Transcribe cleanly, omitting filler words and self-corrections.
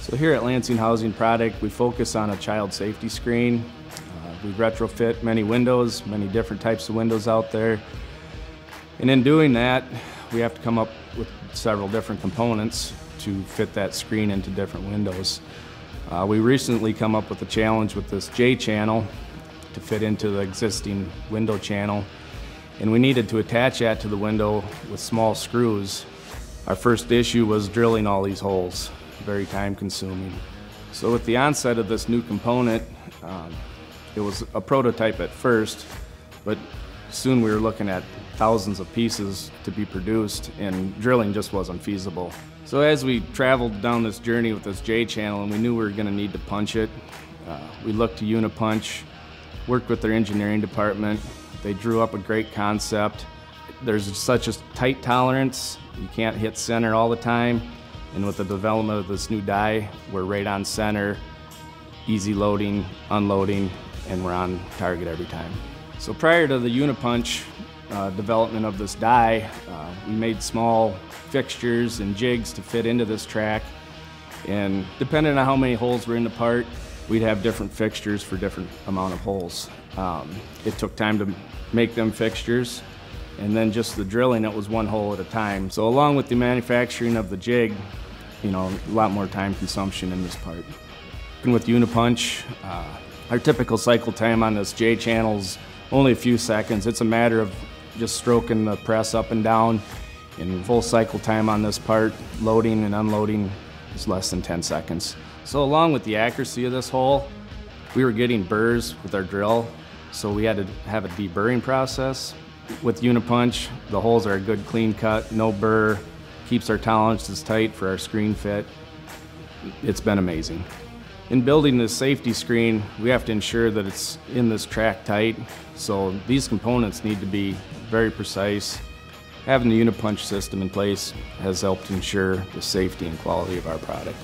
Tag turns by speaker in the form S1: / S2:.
S1: So here at Lansing Housing Product, we focus on a child safety screen. We retrofit many windows, many different types of windows out there. And in doing that, we have to come up with several different components to fit that screen into different windows. We recently come up with a challenge with this J channel to fit into the existing window channel. And we needed to attach that to the window with small screws. Our first issue was drilling all these holes, very time consuming. So with the onset of this new component, it was a prototype at first, but soon we were looking at thousands of pieces to be produced, and drilling just wasn't feasible. So as we traveled down this journey with this J channel and we knew we were going to need to punch it, we looked to UniPunch, worked with their engineering department. They drew up a great concept. There's such a tight tolerance, you can't hit center all the time, and with the development of this new die, we're right on center, easy loading, unloading, and we're on target every time. So prior to the UniPunch development of this die, we made small fixtures and jigs to fit into this track, and depending on how many holes were in the part, we'd have different fixtures for different amount of holes. It took time to make them fixtures, and then just the drilling, it was one hole at a time. So along with the manufacturing of the jig, a lot more time consumption in this part. And with UniPunch, our typical cycle time on this J channel is only a few seconds. It's a matter of just stroking the press up and down, and full cycle time on this part, loading and unloading, is less than 10 seconds. So along with the accuracy of this hole, we were getting burrs with our drill, so we had to have a deburring process. With UniPunch, the holes are a good clean cut, no burr, keeps our tolerances tight for our screen fit. It's been amazing. In building this safety screen, we have to ensure that it's in this track tight, so these components need to be very precise. Having the UniPunch system in place has helped ensure the safety and quality of our product.